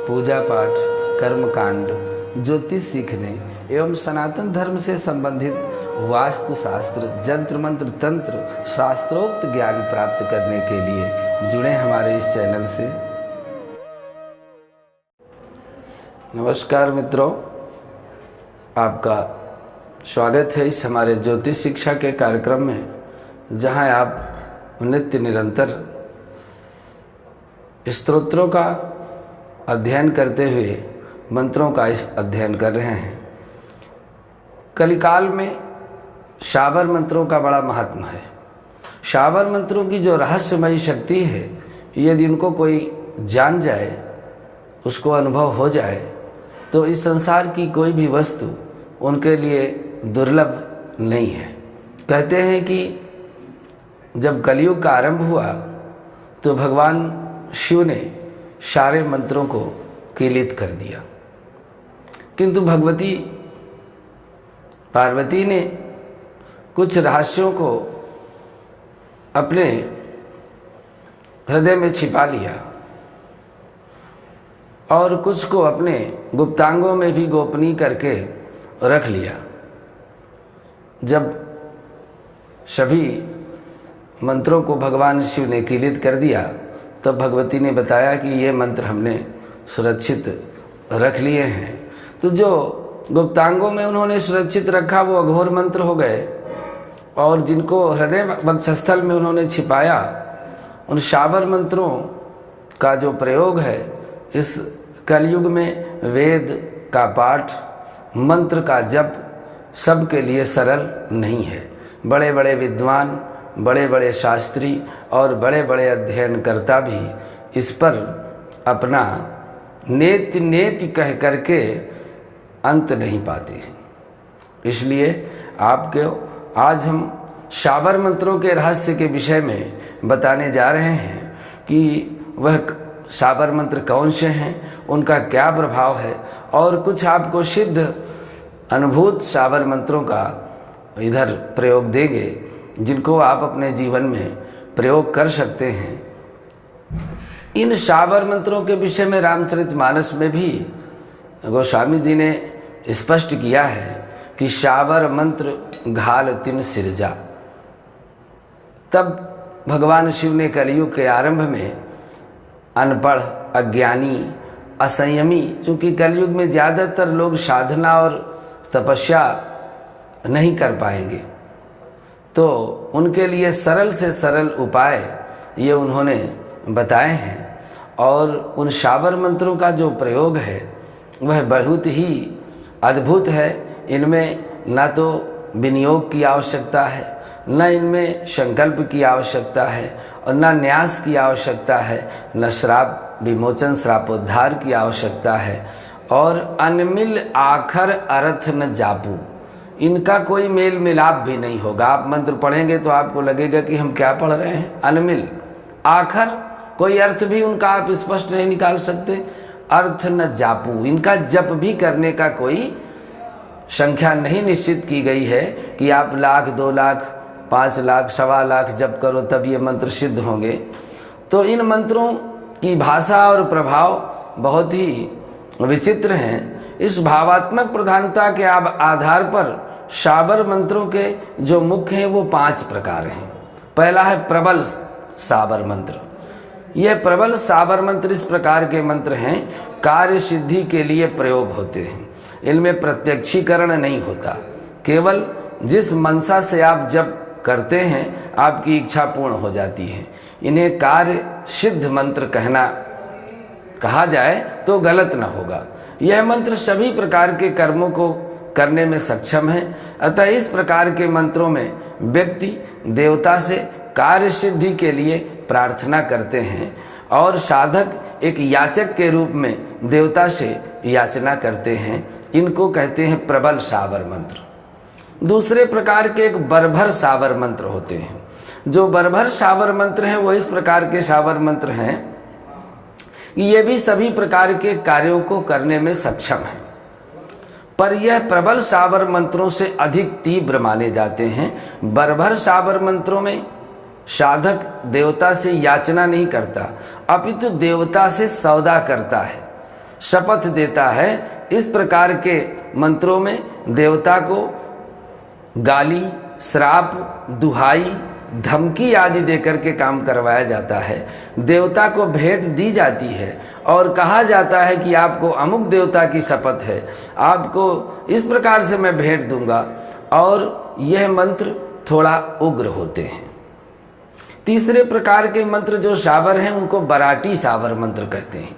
पूजा पाठ, कर्मकांड, ज्योतिष सीखने एवं सनातन धर्म से संबंधित वास्तु शास्त्र, जंत्र मंत्र, तंत्र, शास्त्रोक्त ज्ञान प्राप्त करने के लिए जुड़े हमारे इस चैनल से। नमस्कार मित्रों, आपका स्वागत है इस हमारे ज्योतिष शिक्षा के कार्यक्रम में, जहां आप नित्य निरंतर स्तोत्रों का अध्ययन करते हुए मंत्रों का इस अध्ययन कर रहे हैं। कलिकाल में शाबर मंत्रों का बड़ा महत्व है। शाबर मंत्रों की जो रहस्यमयी शक्ति है, यदि उनको कोई जान जाए, उसको अनुभव हो जाए, तो इस संसार की कोई भी वस्तु उनके लिए दुर्लभ नहीं है। कहते हैं कि जब कलयुग का आरंभ हुआ तो भगवान शिव ने सारे मंत्रों को कीलित कर दिया, किंतु भगवती पार्वती ने कुछ रहस्यों को अपने हृदय में छिपा लिया और कुछ को अपने गुप्तांगों में भी गोपनीय करके रख लिया। जब सभी मंत्रों को भगवान शिव ने कीलित कर दिया, तब भगवती ने बताया कि ये मंत्र हमने सुरक्षित रख लिए हैं। तो जो गुप्तांगों में उन्होंने सुरक्षित रखा वो अघोर मंत्र हो गए, और जिनको हृदय वक्षस्थल में उन्होंने छिपाया, उन शाबर मंत्रों का जो प्रयोग है, इस कलयुग में वेद का पाठ, मंत्र का जप सबके लिए सरल नहीं है। बड़े बड़े विद्वान, बड़े बड़े शास्त्री और बड़े बड़े अध्ययनकर्ता भी इस पर अपना नेति नेति कह करके अंत नहीं पाते हैं। इसलिए आपको आज हम शाबर मंत्रों के रहस्य के विषय में बताने जा रहे हैं कि वह शाबर मंत्र कौन से हैं, उनका क्या प्रभाव है, और कुछ आपको सिद्ध अनुभूत शाबर मंत्रों का इधर प्रयोग देंगे, जिनको आप अपने जीवन में प्रयोग कर सकते हैं। इन शाबर मंत्रों के विषय में रामचरितमानस में भी गोस्वामी जी ने स्पष्ट किया है कि शाबर मंत्र घाल तिन सिरजा। तब भगवान शिव ने कलयुग के आरंभ में अनपढ़, अज्ञानी, असंयमी, चूँकि कलयुग में ज़्यादातर लोग साधना और तपस्या नहीं कर पाएंगे, तो उनके लिए सरल से सरल उपाय ये उन्होंने बताए हैं। और उन शाबर मंत्रों का जो प्रयोग है वह बहुत ही अद्भुत है। इनमें न तो विनियोग की आवश्यकता है, न इनमें संकल्प की आवश्यकता है, और न न्यास की आवश्यकता है, न श्राप विमोचन, श्रापोद्धार की आवश्यकता है, और अनमिल आखर अर्थ न जापू, इनका कोई मेल मिलाप भी नहीं होगा। आप मंत्र पढ़ेंगे तो आपको लगेगा कि हम क्या पढ़ रहे हैं। अनमिल आखर, कोई अर्थ भी उनका आप स्पष्ट नहीं निकाल सकते। अर्थ न जापू, इनका जप भी करने का कोई संख्या नहीं निश्चित की गई है कि आप 1,00,000, 2,00,000, 5,00,000, 1,25,00,000 जप करो तब ये मंत्र सिद्ध होंगे। तो इन मंत्रों की भाषा और प्रभाव बहुत ही विचित्र हैं। इस भावात्मक प्रधानता के आधार पर शाबर मंत्रों के जो मुख्य हैं वो 5 प्रकार हैं। पहला है प्रबल शाबर मंत्र। यह प्रबल शाबर मंत्र इस प्रकार के मंत्र हैं, कार्य सिद्धि के लिए प्रयोग होते हैं। इनमें प्रत्यक्षीकरण नहीं होता, केवल जिस मनसा से आप जप करते हैं आपकी इच्छा पूर्ण हो जाती है। इन्हें कार्य सिद्ध मंत्र कहा जाए तो गलत ना होगा। यह मंत्र सभी प्रकार के कर्मों को करने में सक्षम है। अतः इस प्रकार के मंत्रों में व्यक्ति देवता से कार्य सिद्धि के लिए प्रार्थना करते हैं, और साधक एक याचक के रूप में देवता से याचना करते हैं। इनको कहते हैं प्रबल शाबर मंत्र। दूसरे प्रकार के एक बर्भर शाबर मंत्र होते हैं। जो बर्भर शाबर मंत्र हैं वो इस प्रकार के शाबर मंत्र हैं कि ये भी सभी प्रकार के कार्यों को करने में सक्षम है, पर यह प्रबल शाबर मंत्रों से अधिक तीव्र माने जाते हैं। बर्भर शाबर मंत्रों में साधक देवता से याचना नहीं करता, अपितु देवता से सौदा करता है। शपथ देता है। इस प्रकार के मंत्रों में देवता को गाली, श्राप, दुहाई, धमकी आदि देकर के काम करवाया जाता है। देवता को भेंट दी जाती है और कहा जाता है कि आपको अमुक देवता की शपथ है, आपको इस प्रकार से मैं भेंट दूंगा, और यह मंत्र थोड़ा उग्र होते हैं। तीसरे प्रकार के मंत्र जो शाबर हैं उनको बराटी शाबर मंत्र कहते हैं।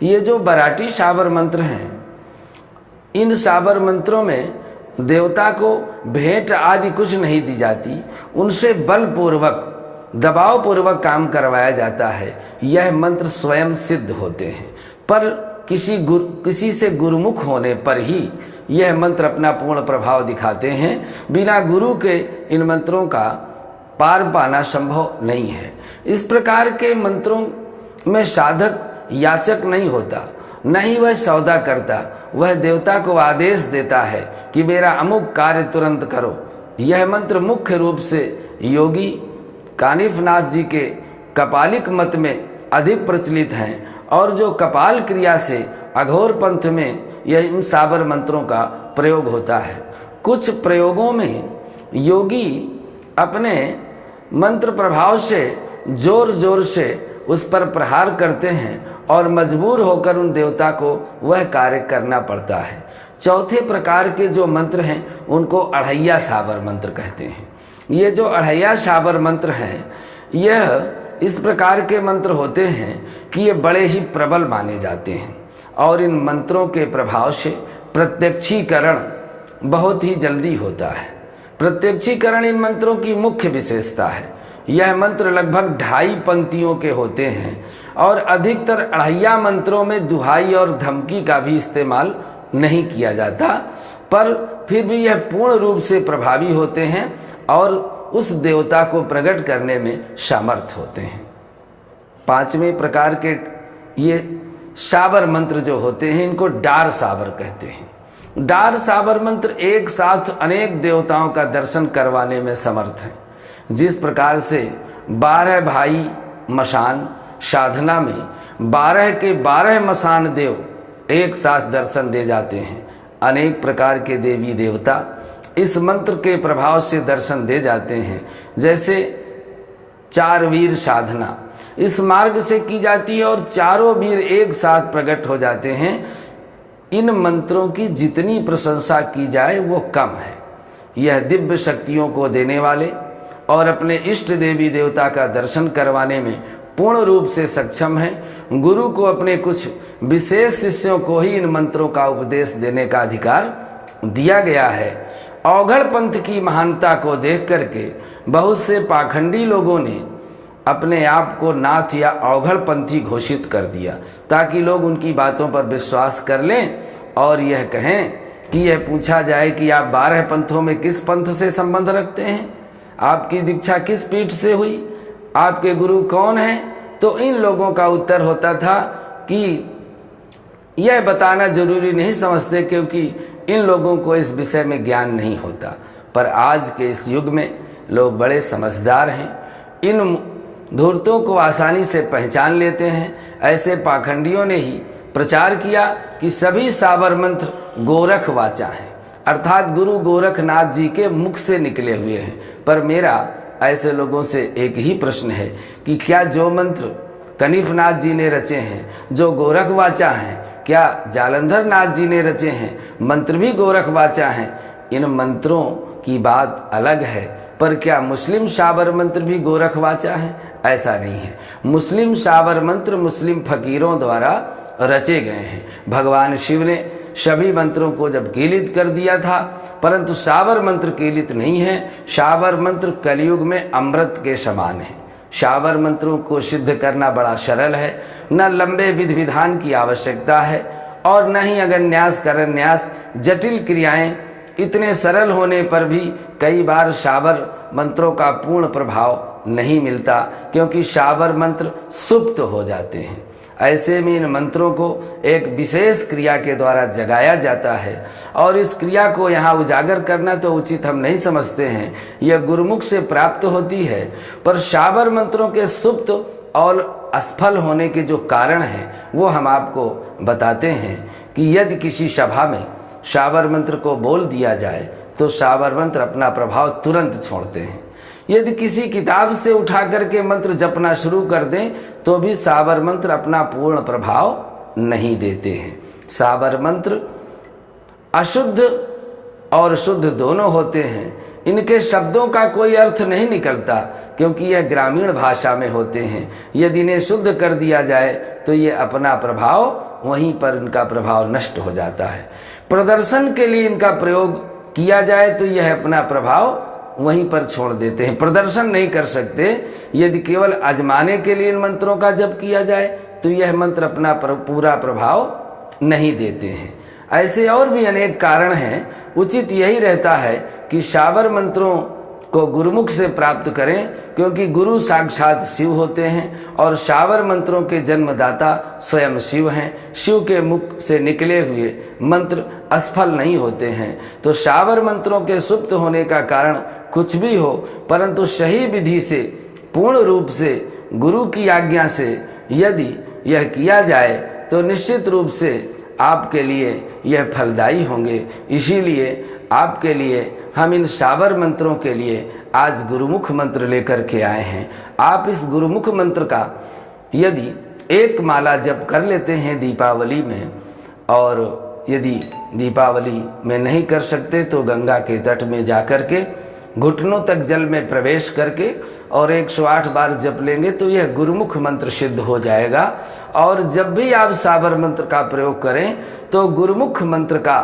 ये जो बराटी शाबर मंत्र हैं, इन शाबर मंत्रों में देवता को भेंट आदि कुछ नहीं दी जाती, उनसे बलपूर्वक, दबावपूर्वक काम करवाया जाता है। यह मंत्र स्वयं सिद्ध होते हैं, पर किसी से गुरुमुख होने पर ही यह मंत्र अपना पूर्ण प्रभाव दिखाते हैं। बिना गुरु के इन मंत्रों का पार पाना संभव नहीं है। इस प्रकार के मंत्रों में साधक याचक नहीं होता, न ही वह सौदा करता, वह देवता को आदेश देता है कि मेरा अमुक कार्य तुरंत करो। यह मंत्र मुख्य रूप से योगी कानिफनाथ जी के कपालिक मत में अधिक प्रचलित हैं, और जो कपाल क्रिया से अघोर पंथ में यह इन शाबर मंत्रों का प्रयोग होता है। कुछ प्रयोगों में योगी अपने मंत्र प्रभाव से जोर जोर से उस पर प्रहार करते हैं और मजबूर होकर उन देवता को वह कार्य करना पड़ता है। चौथे प्रकार के जो मंत्र हैं उनको अढ़ैया शाबर मंत्र कहते हैं। ये जो अढ़ैया शाबर मंत्र हैं, यह इस प्रकार के मंत्र होते हैं कि ये बड़े ही प्रबल माने जाते हैं, और इन मंत्रों के प्रभाव से प्रत्यक्षीकरण बहुत ही जल्दी होता है। प्रत्यक्षीकरण इन मंत्रों की मुख्य विशेषता है। यह मंत्र लगभग 2.5 पंक्तियों के होते हैं, और अधिकतर अढ़ैया मंत्रों में दुहाई और धमकी का भी इस्तेमाल नहीं किया जाता, पर फिर भी यह पूर्ण रूप से प्रभावी होते हैं और उस देवता को प्रकट करने में समर्थ होते हैं। 5वें प्रकार के ये शाबर मंत्र जो होते हैं, इनको डार शाबर कहते हैं। डार शाबर मंत्र एक साथ अनेक देवताओं का दर्शन करवाने में समर्थ हैं। जिस प्रकार से 12 भाई मसान साधना में 12 के 12 मसान देव एक साथ दर्शन दे जाते हैं, अनेक प्रकार के देवी देवता इस मंत्र के प्रभाव से दर्शन दे जाते हैं। जैसे 4 वीर साधना इस मार्ग से की जाती है और चारों वीर एक साथ प्रकट हो जाते हैं। इन मंत्रों की जितनी प्रशंसा की जाए वो कम है। यह दिव्य शक्तियों को देने वाले और अपने इष्ट देवी देवता का दर्शन करवाने में पूर्ण रूप से सक्षम है। गुरु को अपने कुछ विशेष शिष्यों को ही इन मंत्रों का उपदेश देने का अधिकार दिया गया है। अवघड़ पंथ की महानता को देख करके बहुत से पाखंडी लोगों ने अपने आप को नाथ या अवघड़ पंथी घोषित कर दिया, ताकि लोग उनकी बातों पर विश्वास कर लें और यह कहें कि यह पूछा जाए कि आप 12 पंथों में किस पंथ से संबंध रखते हैं, आपकी दीक्षा किस पीठ से हुई, आपके गुरु कौन हैं, तो इन लोगों का उत्तर होता था कि यह बताना जरूरी नहीं समझते, क्योंकि इन लोगों को इस विषय में ज्ञान नहीं होता। पर आज के इस युग में लोग बड़े समझदार हैं, इन धूर्तों को आसानी से पहचान लेते हैं। ऐसे पाखंडियों ने ही प्रचार किया कि सभी शाबर मंत्र गोरख वाचा हैं, अर्थात गुरु गोरखनाथ जी के मुख से निकले हुए हैं। पर मेरा ऐसे लोगों से एक ही प्रश्न है कि क्या जो मंत्र कनिफनाथ जी ने रचे हैं, जो गोरख वाचा हैं, क्या जालंधर नाथ जी ने रचे हैं, मंत्र भी गोरख वाचा हैं? इन मंत्रों की बात अलग है, पर क्या मुस्लिम शाबर मंत्र भी गोरख वाचा है? ऐसा नहीं है। मुस्लिम शाबर मंत्र मुस्लिम फकीरों द्वारा रचे गए हैं। भगवान शिव ने सभी मंत्रों को जब कीलित कर दिया था, परंतु शाबर मंत्र कीलित नहीं है। शाबर मंत्र कलयुग में अमृत के समान है। शाबर मंत्रों को सिद्ध करना बड़ा सरल है, न लंबे विधि विधान की आवश्यकता है और न ही अगन्यास करन्यास जटिल क्रियाएं। इतने सरल होने पर भी कई बार शाबर मंत्रों का पूर्ण प्रभाव नहीं मिलता, क्योंकि शाबर मंत्र सुप्त हो जाते हैं। ऐसे में इन मंत्रों को एक विशेष क्रिया के द्वारा जगाया जाता है, और इस क्रिया को यहाँ उजागर करना तो उचित हम नहीं समझते हैं। यह गुरुमुख से प्राप्त होती है, पर शाबर मंत्रों के सुप्त और असफल होने के जो कारण हैं वो हम आपको बताते हैं कि यदि किसी सभा में शाबर मंत्र को बोल दिया जाए तो शाबर मंत्र अपना प्रभाव तुरंत छोड़ते हैं। यदि किसी किताब से उठा करके मंत्र जपना शुरू कर दें तो भी शाबर मंत्र अपना पूर्ण प्रभाव नहीं देते हैं। शाबर मंत्र अशुद्ध और शुद्ध दोनों होते हैं। इनके शब्दों का कोई अर्थ नहीं निकलता क्योंकि यह ग्रामीण भाषा में होते हैं। यदि इन्हें शुद्ध कर दिया जाए तो ये अपना प्रभाव वहीं पर इनका प्रभाव नष्ट हो जाता है। प्रदर्शन के लिए इनका प्रयोग किया जाए तो यह अपना प्रभाव वहीं पर छोड़ देते हैं, प्रदर्शन नहीं कर सकते। यदि केवल आजमाने के लिए इन मंत्रों का जप किया जाए तो यह मंत्र अपना पूरा प्रभाव नहीं देते हैं। ऐसे और भी अनेक कारण हैं। उचित यही रहता है कि शाबर मंत्रों को गुरुमुख से प्राप्त करें क्योंकि गुरु साक्षात शिव होते हैं और शाबर मंत्रों के जन्मदाता स्वयं शिव हैं। शिव के मुख से निकले हुए मंत्र असफल नहीं होते हैं। तो शाबर मंत्रों के सुप्त होने का कारण कुछ भी हो, परंतु सही विधि से पूर्ण रूप से गुरु की आज्ञा से यदि यह किया जाए तो निश्चित रूप से आपके लिए यह फलदायी होंगे। इसीलिए आपके लिए हम इन शाबर मंत्रों के लिए आज गुरुमुख मंत्र लेकर के आए हैं। आप इस गुरुमुख मंत्र का यदि एक माला जप कर लेते हैं दीपावली में, और यदि दीपावली में नहीं कर सकते तो गंगा के तट में जाकर के घुटनों तक जल में प्रवेश करके और 108 बार जप लेंगे तो यह गुरुमुख मंत्र सिद्ध हो जाएगा। और जब भी आप शाबर मंत्र का प्रयोग करें तो गुरुमुख मंत्र का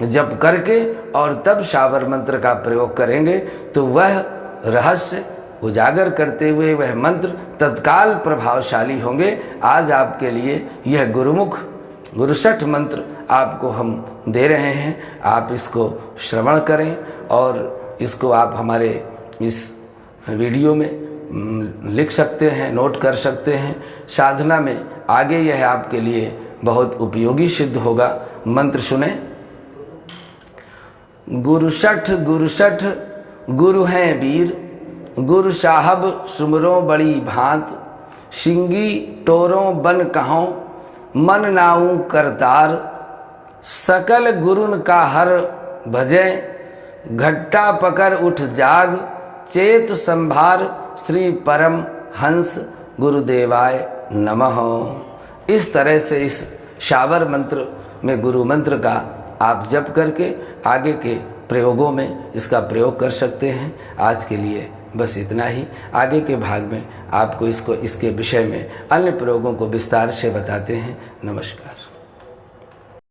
जप करके और तब शाबर मंत्र का प्रयोग करेंगे तो वह रहस्य उजागर करते हुए वह मंत्र तत्काल प्रभावशाली होंगे। आज आपके लिए यह गुरुसठ मंत्र आपको हम दे रहे हैं। आप इसको श्रवण करें और इसको आप हमारे इस वीडियो में लिख सकते हैं, नोट कर सकते हैं। साधना में आगे यह आपके लिए बहुत उपयोगी सिद्ध होगा। मंत्र सुने। गुरुसठ गुरु हैं वीर, गुरु साहब सुमरो बड़ी भांत, सिंगी टोरों बन कहों मन नाऊ करतार, सकल गुरुन का हर भजे घट्टा पकर उठ जाग, चेत संभार श्री परम हंस गुरुदेवाय नमः। इस तरह से इस शाबर मंत्र में गुरु मंत्र का आप जप करके आगे के प्रयोगों में इसका प्रयोग कर सकते हैं। आज के लिए बस इतना ही। आगे के भाग में आपको इसके विषय में अन्य प्रयोगों को विस्तार से बताते हैं। नमस्कार।